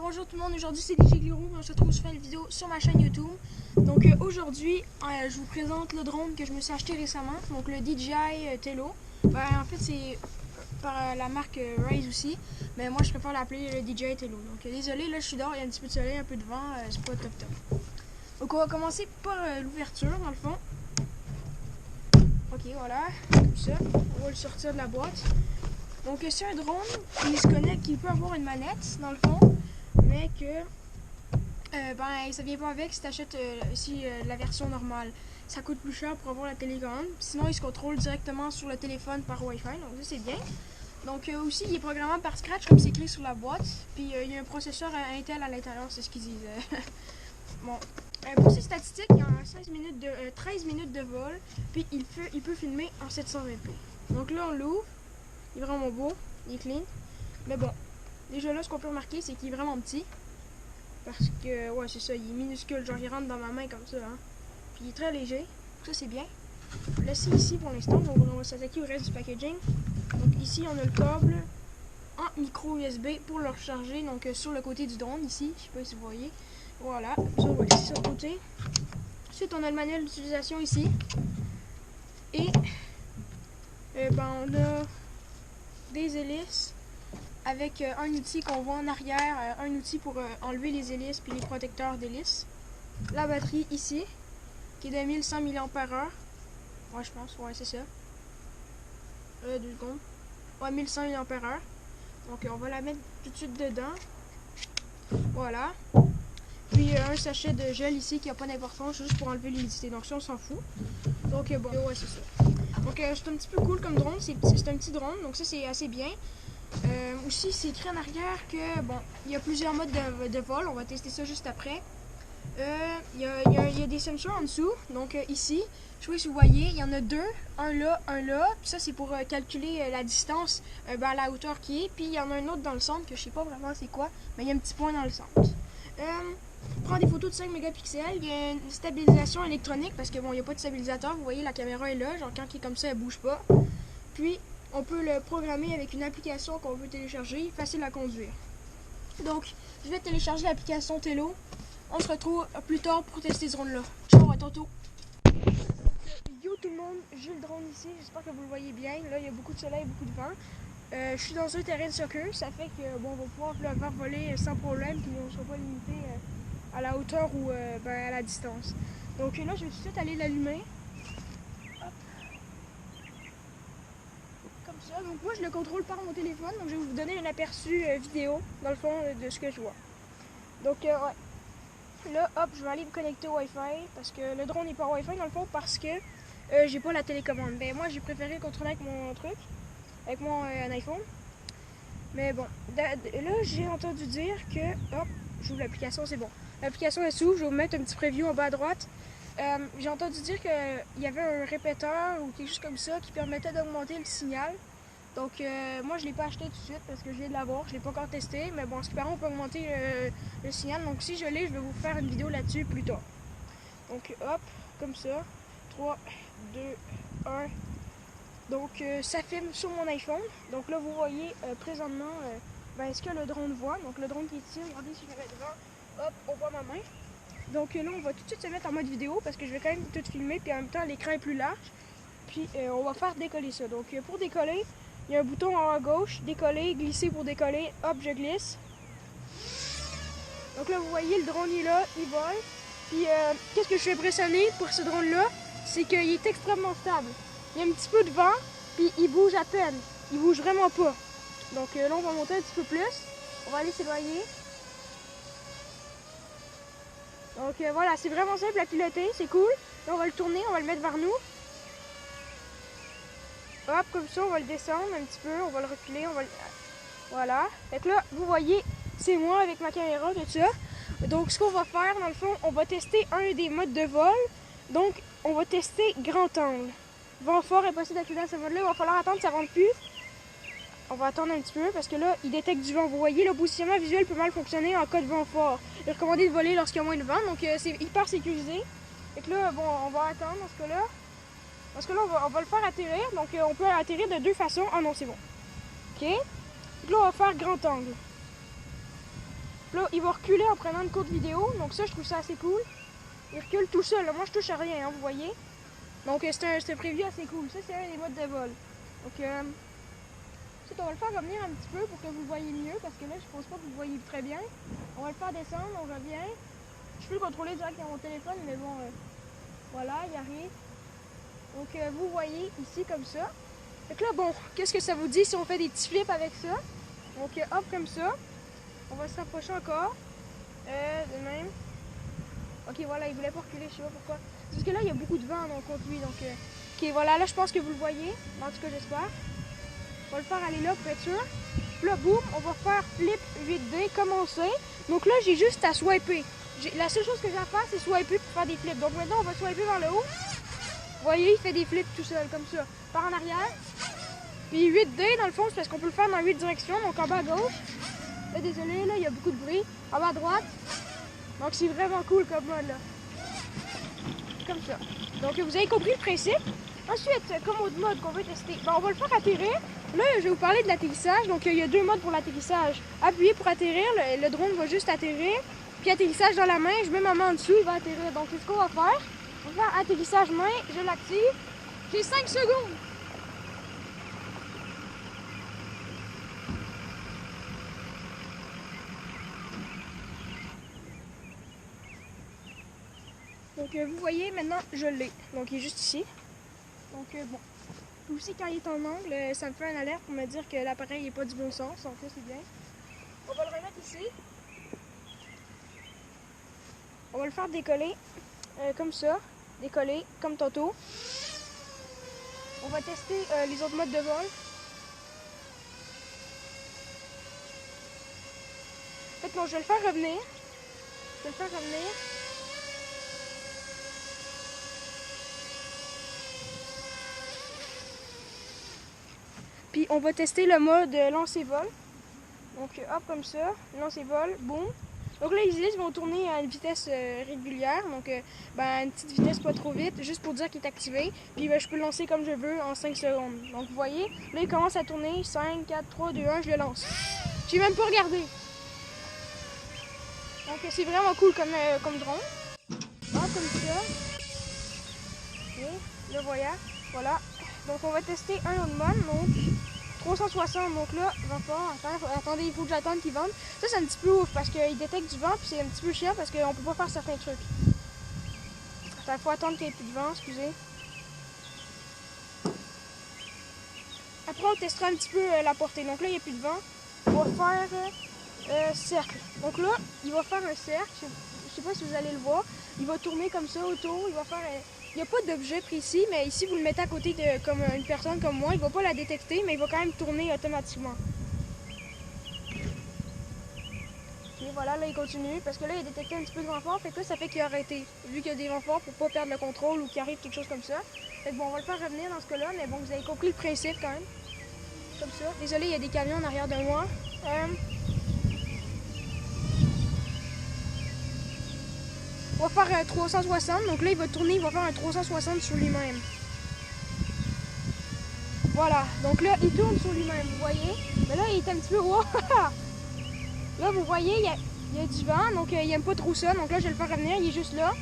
Bonjour tout le monde, aujourd'hui c'est DJ Gliro, on se retrouve sur une vidéo sur ma chaîne YouTube. Donc aujourd'hui, je vous présente le drone que je me suis acheté récemment, donc le DJI Tello. En fait c'est par la marque Raze aussi, mais moi je préfère l'appeler le DJI Tello. Donc désolé, là je suis dehors, il y a un petit peu de soleil, un peu de vent, c'est pas top top. Donc on va commencer par l'ouverture dans le fond. Ok, voilà, comme ça, on va le sortir de la boîte. Donc c'est un drone qui se connecte, qui peut avoir une manette dans le fond, mais que ça vient pas avec si tu achètes la version normale. Ça coûte plus cher pour avoir la télécommande. Sinon il se contrôle directement sur le téléphone par Wi-Fi, donc ça c'est bien. Donc aussi il est programmable par Scratch comme c'est écrit sur la boîte. Puis il y a un processeur Intel à l'intérieur, c'est ce qu'ils disent. Bon. Pour ses statistiques, il y a 13 minutes de vol, puis il peut filmer en 720p. Donc là on l'ouvre. Il est vraiment beau, il est clean. Mais bon, déjà là, ce qu'on peut remarquer, c'est qu'il est vraiment petit. Parce que, ouais, c'est ça, il est minuscule. Genre, il rentre dans ma main comme ça. Hein. Puis il est très léger. Ça, c'est bien. Là, c'est ici pour l'instant. Donc, on va s'attaquer au reste du packaging. Donc, ici, on a le câble en micro USB pour le recharger. Donc, sur le côté du drone, ici. Je sais pas si vous voyez. Voilà. Ça, on va laisser ça de côté. Ensuite, on a le manuel d'utilisation ici. Et, on a des hélices avec un outil qu'on voit en arrière, un outil pour enlever les hélices puis les protecteurs d'hélices. La batterie ici, qui est de 1100 mAh. Ouais, je pense, ouais, c'est ça. 2 secondes. Ouais, 1100 mAh. Donc, on va la mettre tout de suite dedans. Voilà. Puis, un sachet de gel ici qui n'a pas d'importance, juste pour enlever l'humidité. Donc, ça, on s'en fout. Donc, bon, ouais, c'est ça. Donc, c'est un petit peu cool comme drone. C'est un petit drone, donc ça, c'est assez bien. Aussi, c'est écrit en arrière que, bon, il y a plusieurs modes de vol. On va tester ça juste après. Il y a des sensors en dessous. Donc, ici, je sais pas si vous voyez, il y en a deux. Un là, un là. Puis ça, c'est pour calculer la distance à la hauteur qui est. Puis, il y en a un autre dans le centre que je sais pas vraiment c'est quoi. Mais il y a un petit point dans le centre. Prend des photos de 5 mégapixels. Il y a une stabilisation électronique parce que, bon, il n'y a pas de stabilisateur. Vous voyez, la caméra est là. Genre, quand il est comme ça, elle bouge pas. Puis, on peut le programmer avec une application qu'on veut télécharger, facile à conduire. Donc, je vais télécharger l'application Tello. On se retrouve plus tard pour tester ce drone-là. Ciao, à tantôt. Yo tout le monde, j'ai le drone ici. J'espère que vous le voyez bien. Là, il y a beaucoup de soleil, beaucoup de vent. Je suis dans un terrain de soccer. Ça fait que, bon, on va pouvoir le faire voler sans problème. Puis on ne sera pas limité à la hauteur ou à la distance. Donc là, je vais tout de suite aller l'allumer. Donc moi je le contrôle par mon téléphone, donc je vais vous donner un aperçu vidéo dans le fond de ce que je vois. Donc ouais, là hop, je vais aller me connecter au Wi-Fi parce que le drone n'est pas Wi-Fi dans le fond parce que j'ai pas la télécommande. Ben moi j'ai préféré le contrôler avec mon truc, avec mon iPhone. Mais bon, là j'ai entendu dire que, hop, j'ouvre l'application, c'est bon. L'application elle s'ouvre, je vais vous mettre un petit preview en bas à droite. J'ai entendu dire qu'il y avait un répéteur ou quelque chose comme ça qui permettait d'augmenter le signal. Donc moi je ne l'ai pas acheté tout de suite parce que je viens de l'avoir, je ne l'ai pas encore testé, mais bon, ce qui paraît on peut augmenter le signal. Donc si je l'ai, je vais vous faire une vidéo là-dessus plus tard. Donc hop, comme ça, 3, 2, 1. Donc ça filme sur mon iPhone. Donc là vous voyez présentement ce que le drone voit. Donc le drone qui est ici, regardez si je le mets devant, hop, on voit ma main. Donc là on va tout de suite se mettre en mode vidéo parce que je vais quand même tout filmer, puis en même temps l'écran est plus large. Puis on va faire décoller ça. Donc pour décoller, il y a un bouton en haut à gauche, décoller, glisser pour décoller, hop, je glisse. Donc là, vous voyez, le drone est là, il vole. Puis, qu'est-ce que je suis impressionné pour ce drone-là, c'est qu'il est extrêmement stable. Il y a un petit peu de vent, puis il bouge à peine. Il bouge vraiment pas. Donc là, on va monter un petit peu plus. On va aller s'éloigner. Donc voilà, c'est vraiment simple à piloter, c'est cool. Là, on va le tourner, on va le mettre vers nous. Hop, comme ça, on va le descendre un petit peu, on va le reculer, on va le... Voilà. Fait que là, vous voyez, c'est moi avec ma caméra, tout ça. Donc, ce qu'on va faire, dans le fond, on va tester un des modes de vol. Donc, on va tester grand angle. Vent fort, impossible d'accéder à ce mode-là. Il va falloir attendre, ça rentre plus. On va attendre un petit peu parce que là, il détecte du vent. Vous voyez, le positionnement visuel peut mal fonctionner en cas de vent fort. Il est recommandé de voler lorsqu'il y a moins de vent, donc c'est hyper sécurisé. Fait que là, bon, on va attendre dans ce cas-là. Parce que là, on va le faire atterrir. Donc, on peut atterrir de deux façons. Ah non, c'est bon. OK. Donc là, on va faire grand angle. Là, il va reculer en prenant une courte vidéo. Donc ça, je trouve ça assez cool. Il recule tout seul. Là. Moi, je touche à rien, hein, vous voyez. Donc c'est un prévu assez cool. Ça, c'est un des modes de vol. Donc, on va le faire revenir un petit peu pour que vous le voyez mieux. Parce que là, je pense pas que vous le voyez très bien. On va le faire descendre, on revient. Je peux le contrôler direct dans mon téléphone, mais bon, voilà, il arrive. Donc, vous voyez ici comme ça. Donc là, bon, qu'est-ce que ça vous dit si on fait des petits flips avec ça? Donc, hop, comme ça. On va se rapprocher encore. De même. Ok, voilà, il voulait pas reculer, je sais pas pourquoi. Parce que là, il y a beaucoup de vent donc, contre lui. Donc, ok, voilà, là, je pense que vous le voyez. En tout cas, j'espère. On va le faire aller là pour être sûr. Puis là, boum, on va faire flip 8D, commencer. Donc là, j'ai juste à swiper. La seule chose que j'ai à faire, c'est swiper pour faire des flips. Donc maintenant, on va swiper vers le haut. Vous voyez, il fait des flips tout seul, comme ça. Par en arrière. Puis 8D, dans le fond, c'est parce qu'on peut le faire dans 8 directions. Donc en bas à gauche. Là, désolé, là, il y a beaucoup de bruit. En bas à droite. Donc c'est vraiment cool comme mode, là. Comme ça. Donc vous avez compris le principe. Ensuite, comme autre mode qu'on veut tester, ben, on va le faire atterrir. Là, je vais vous parler de l'atterrissage. Donc il y a deux modes pour l'atterrissage. Appuyer pour atterrir, le drone va juste atterrir. Puis atterrissage dans la main, je mets ma main en dessous, il va atterrir. Donc c'est ce qu'on va faire. On va faire atterrissage main, je l'active. J'ai 5 secondes. Donc vous voyez, maintenant je l'ai. Donc il est juste ici. Donc bon. Aussi quand il est en angle, ça me fait une alerte pour me dire que l'appareil n'est pas du bon sens. Donc là c'est bien. On va le remettre ici. On va le faire décoller comme ça. Décoller comme tantôt. On va tester les autres modes de vol. En fait non, je vais le faire revenir. Je vais le faire revenir. Puis on va tester le mode lancer-vol. Donc hop comme ça, lancer-vol, boum. Donc là les hélices vont tourner à une vitesse régulière, donc une petite vitesse pas trop vite, juste pour dire qu'il est activé. Puis je peux le lancer comme je veux en 5 secondes. Donc vous voyez, là il commence à tourner, 5, 4, 3, 2, 1, je le lance. J'ai même pas regardé. Donc c'est vraiment cool comme drone. Hop comme ça. Et le voilà. Donc on va tester un autre mode, donc 360, donc là, va falloir attendez, il faut que j'attende qu'il vende. Ça c'est un petit peu ouf parce qu'il détecte du vent, puis c'est un petit peu chiant parce qu'on peut pas faire certains trucs. Il faut attendre qu'il n'y ait plus de vent, excusez. Après on testera un petit peu la portée. Donc là il n'y a plus de vent. On va faire cercle. Donc là, il va faire un cercle, je sais pas si vous allez le voir. Il va tourner comme ça autour, il va faire il n'y a pas d'objet précis, mais ici vous le mettez à côté de comme une personne comme moi, il ne va pas la détecter, mais il va quand même tourner automatiquement. Et voilà, là il continue, parce que là il a détecté un petit peu de vent fort, fait que là ça fait qu'il a arrêté, vu qu'il y a des vents forts pour pas perdre le contrôle ou qu'il arrive quelque chose comme ça. Fait que bon, on va le faire revenir dans ce cas-là, mais bon, vous avez compris le principe quand même. Comme ça. Désolé, il y a des camions en arrière de moi. On va faire 360, donc là il va tourner, il va faire un 360 sur lui-même. Voilà, donc là il tourne sur lui-même, vous voyez. Mais là il est un petit peu... Wow. Là vous voyez, il y a du vent, donc il aime pas trop ça, donc là je vais le faire revenir, il est juste là.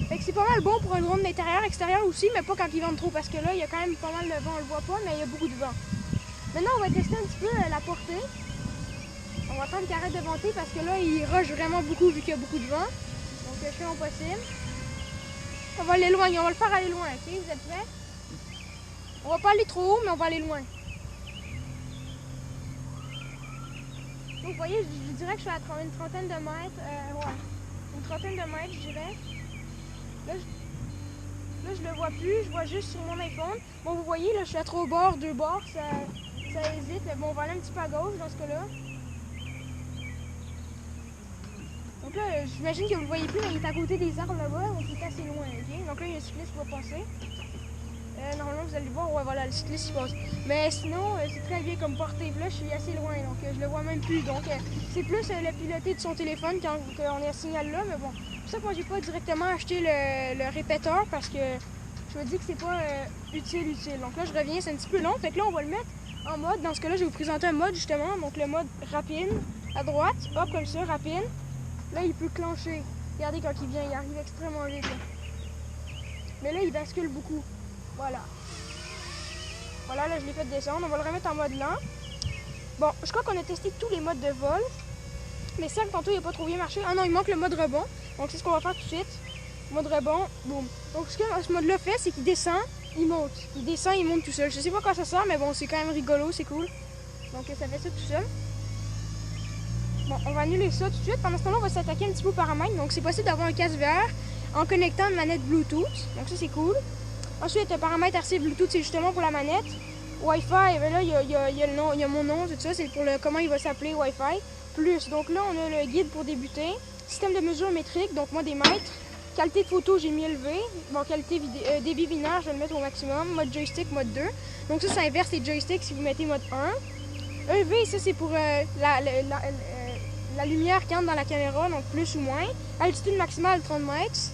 Fait que c'est pas mal bon pour un drone d'intérieur, extérieur aussi, mais pas quand il vente trop, parce que là il y a quand même pas mal de vent, on le voit pas, mais il y a beaucoup de vent. Maintenant on va tester un petit peu la portée. On va attendre qu'il arrête de venter parce que là, il rush vraiment beaucoup vu qu'il y a beaucoup de vent. Donc, je fais mon possible. On va aller loin, on va le faire aller loin, ok? Vous êtes prêts? On va pas aller trop haut, mais on va aller loin. Donc, vous voyez, je dirais que je suis à une trentaine de mètres. Ouais, une trentaine de mètres, je dirais. Là, je le vois plus, je vois juste sur mon iPhone. Bon, vous voyez, là, je suis à trop bord, deux bords, ça hésite. Mais bon, on va aller un petit peu à gauche dans ce cas-là. Donc là, j'imagine que vous ne le voyez plus, mais il est à côté des arbres là-bas, donc il est assez loin, ok? Donc là, il y a un cycliste qui va passer. Normalement, vous allez le voir, ouais, voilà, le cycliste il passe. Mais sinon, c'est très bien comme portée. Là, je suis assez loin, donc je le vois même plus. Donc, c'est plus le piloté de son téléphone quand on est à ce signal-là. Mais bon, c'est pour ça que moi, j'ai pas directement acheté le répéteur parce que je me dis que c'est pas utile. Donc là, je reviens, c'est un petit peu long. Fait que là, on va le mettre en mode. Dans ce cas-là, je vais vous présenter un mode justement. Donc le mode rapide, à droite, hop comme ça, rapide. Là, il peut clencher. Regardez quand il vient, il arrive extrêmement vite. Là. Mais là, il bascule beaucoup. Voilà. Voilà, là, je l'ai fait descendre. On va le remettre en mode lent. Bon, je crois qu'on a testé tous les modes de vol. Mais certes, tantôt, il n'a pas trop bien marché. Ah non, il manque le mode rebond. Donc, c'est ce qu'on va faire tout de suite. Mode rebond, boum. Donc, ce que ce mode-là fait, c'est qu'il descend, il monte. Il descend, il monte tout seul. Je sais pas quoi ça sert, mais bon, c'est quand même rigolo, c'est cool. Donc, ça fait ça tout seul. Bon, on va annuler ça tout de suite. Pendant ce temps-là, on va s'attaquer un petit peu aux paramètres. Donc, c'est possible d'avoir un casque VR en connectant une manette Bluetooth. Donc, ça, c'est cool. Ensuite, le paramètre RC Bluetooth, c'est justement pour la manette. Wi-Fi, ben là, il y a le nom, il y a mon nom, tout ça. C'est pour le comment il va s'appeler Wi-Fi. Plus, donc là, on a le guide pour débuter. Système de mesure métrique, donc moi, des mètres. Qualité de photo, j'ai mis élevé. Bon, qualité débit binaire, je vais le mettre au maximum. Mode joystick, mode 2. Donc ça inverse les joysticks si vous mettez mode 1. EV, ça, c'est pour la lumière qui entre dans la caméra, donc plus ou moins. Altitude maximale, 30 mètres.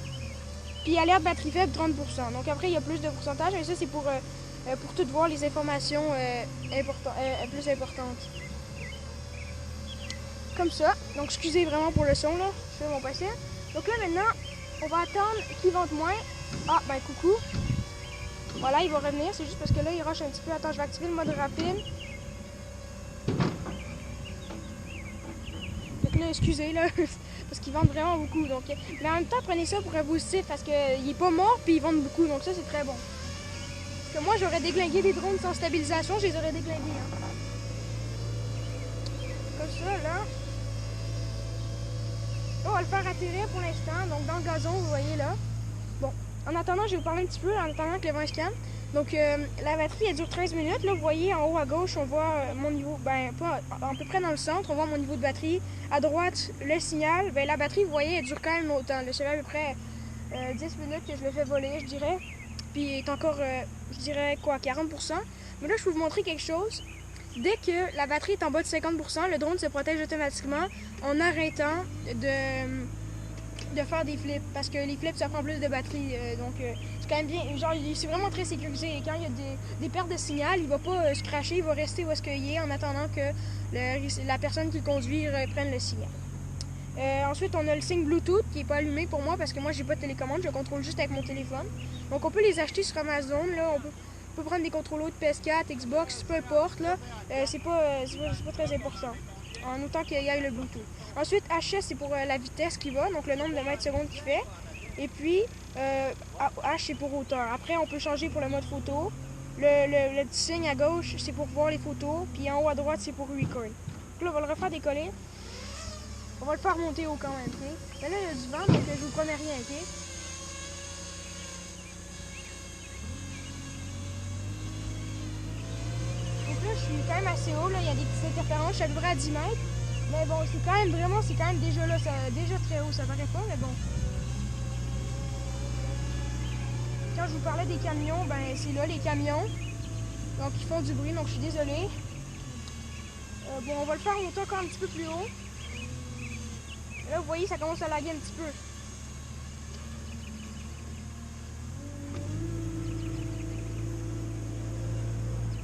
Puis alerte batterie faible, 30%. Donc après, il y a plus de pourcentage. Et ça, c'est pour tout voir les informations plus importantes. Comme ça. Donc, excusez vraiment pour le son, là. Je fais mon patient. Donc là, maintenant, on va attendre qu'il vente moins. Ah, ben coucou. Voilà, il va revenir. C'est juste parce que là, il rush un petit peu. Attends, je vais activer le mode rapide. Donc là, excusez, là. Parce qu'ils vendent vraiment beaucoup. Donc, mais en même temps, prenez ça pour un positif parce qu'il n'est pas mort puis ils vendent beaucoup. Donc ça, c'est très bon. Parce que moi, j'aurais déglingué des drones sans stabilisation. Je les aurais déglingués. Hein. Comme ça, là. On va le faire atterrir pour l'instant, donc dans le gazon, vous voyez là. Bon, en attendant, je vais vous parler un petit peu, en attendant que le vent se calme. Donc, la batterie, elle dure 13 minutes. Là, vous voyez, en haut à gauche, on voit mon niveau, ben, pas, à peu près dans le centre, on voit mon niveau de batterie. À droite, le signal. Ben, la batterie, vous voyez, elle dure quand même autant. Là, ça fait à peu près 10 minutes que je le fais voler, je dirais. Puis, il est encore, je dirais, quoi, 40%. Mais là, je peux vous montrer quelque chose. Dès que la batterie est en bas de 50%, le drone se protège automatiquement en arrêtant de faire des flips. Parce que les flips, ça prend plus de batterie. Donc, c'est quand même bien. Genre, c'est vraiment très sécurisé. Et quand il y a des pertes de signal, il va pas se crasher, il va rester où est-ce qu'il est en attendant que la personne qui le conduit prenne le signal. Ensuite, on a le signe Bluetooth qui n'est pas allumé pour moi parce que moi, j'ai pas de télécommande. Je le contrôle juste avec mon téléphone. Donc, on peut les acheter sur Amazon. Là, on peut prendre des contrôleurs de PS4, Xbox, peu importe, là. C'est pas très important. En autant qu'il y ait le Bluetooth. Ensuite, HS, c'est pour la vitesse qui va, donc le nombre de mètres secondes qu'il fait. Et puis, H, c'est pour hauteur. Après, on peut changer pour le mode photo. Le petit signe à gauche, c'est pour voir les photos. Puis en haut à droite, c'est pour record. Donc là, on va le refaire décoller. On va le faire monter haut quand même, ok? Mais là, il y a du vent, donc je vous promets rien, ok? Là, je suis quand même assez haut, là. Il y a des petites interférences, je suis à peu près à 10 mètres. Mais bon, c'est quand même déjà là, déjà très haut, ça paraît pas, mais bon. Quand je vous parlais des camions, ben c'est là les camions. Donc ils font du bruit, donc je suis désolée. Bon, on va le faire monter encore un petit peu plus haut. Là, vous voyez, ça commence à laguer un petit peu.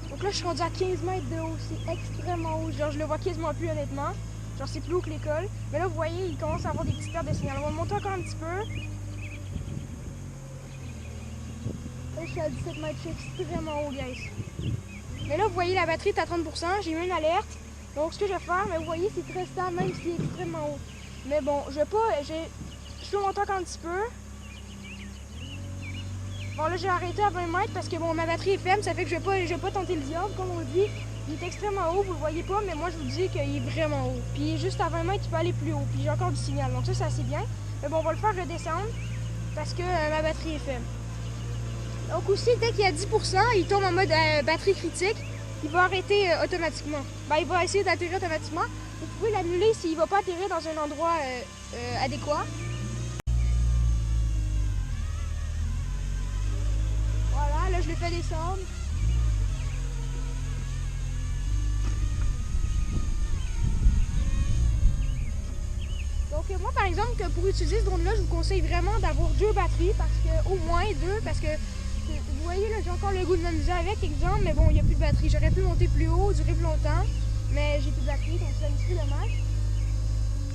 Donc là, je suis rendu à 15 mètres de haut. C'est extrêmement haut. Genre, je le vois quasiment plus, honnêtement. Genre, c'est plus haut que l'école. Mais là, vous voyez, il commence à avoir des petites pertes de signal. On va le monter encore un petit peu. Là, je suis à 17 mètres. Je suis extrêmement haut, guys. Mais là, vous voyez, la batterie est à 30%. J'ai mis une alerte. Donc, ce que je vais faire, mais vous voyez, c'est très stable, même s'il est extrêmement haut. Mais bon, je peux monter encore un petit peu. Bon, là, j'ai arrêté à 20 mètres parce que bon, ma batterie est faible, ça fait que je vais pas tenter le diable, comme on dit. Il est extrêmement haut, vous le voyez pas, mais moi, je vous dis qu'il est vraiment haut. Puis juste à 20 mètres, il peut aller plus haut. Puis j'ai encore du signal, donc ça, c'est assez bien. Mais bon, on va le faire redescendre parce que ma batterie est faible. Donc aussi, dès qu'il y a 10%, il tombe en mode batterie critique. Il va arrêter automatiquement. Ben, il va essayer d'atterrir automatiquement. Vous pouvez l'annuler s'il ne va pas atterrir dans un endroit adéquat. Voilà, là je le fais descendre. Donc moi par exemple, pour utiliser ce drone-là, je vous conseille vraiment d'avoir 2 batteries, parce que au moins 2, parce que vous voyez, là, j'ai encore le goût de m'amuser avec, exemple, mais bon, il n'y a plus de batterie. J'aurais pu monter plus haut, durer plus longtemps, mais j'ai plus de batterie, donc c'est un petit peu dommage.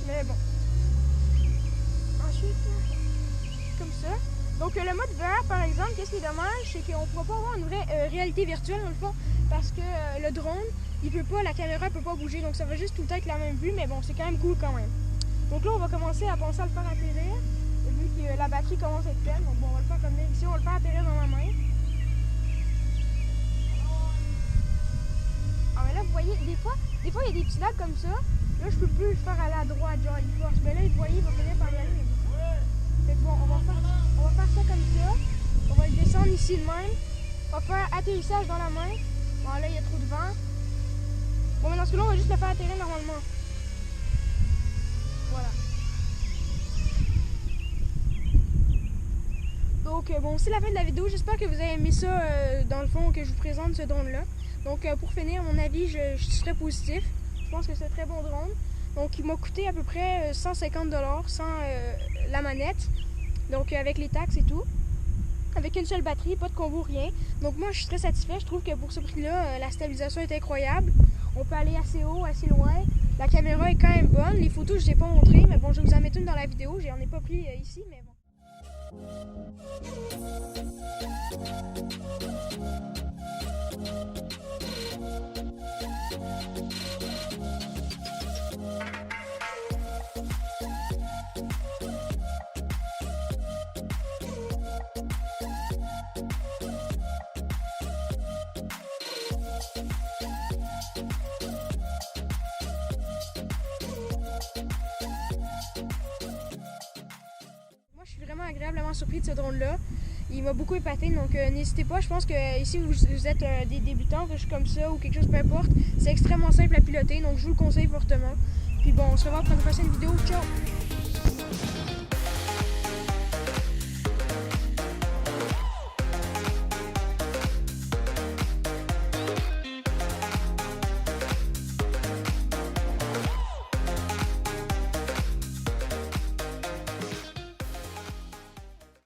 Mais bon. Ensuite, comme ça. Donc le mode VR, par exemple, qu'est-ce qui est dommage, c'est qu'on ne pourra pas avoir une vraie réalité virtuelle, dans le fond, parce que le drone, il peut pas, la caméra peut pas bouger, donc ça va juste tout le temps être la même vue, mais bon, c'est quand même cool quand même. Donc là, on va commencer à penser à le faire atterrir, vu que la batterie commence à être pleine. Donc bon, on va le faire comme ici, on va le faire atterrir dans ma main. Ah mais là, vous voyez, des fois, il y a des petits lacs comme ça. Là, je peux plus le faire aller à droite, genre il force. Mais là, vous voyez, il va finir par y aller. Fait que bon, on va faire ça comme ça. On va le descendre ici de même. On va faire atterrissage dans la main. Bon, là, il y a trop de vent. Bon, mais dans ce cas-là, on va juste le faire atterrir normalement. Voilà. Donc, bon, c'est la fin de la vidéo. J'espère que vous avez aimé ça, dans le fond, que je vous présente ce drone-là. Donc, pour finir, à mon avis, je serais positif. Je pense que c'est un très bon drone. Donc, il m'a coûté à peu près 150 $ sans la manette. Donc, avec les taxes et tout. Avec une seule batterie, pas de combo, rien. Donc, moi, je suis très satisfait. Je trouve que pour ce prix-là, la stabilisation est incroyable. On peut aller assez haut, assez loin. La caméra est quand même bonne. Les photos, je ne les ai pas montrées, mais bon, je vous en mets une dans la vidéo. J'en ai pas pris ici, mais bon. Je suis vraiment agréablement surpris de ce drone-là. Il m'a beaucoup épaté, donc n'hésitez pas. Je pense que si vous êtes des débutants, quelque chose comme ça, ou quelque chose, peu importe, c'est extrêmement simple à piloter, donc je vous le conseille fortement. Puis bon, on se revoit pour une prochaine vidéo. Ciao!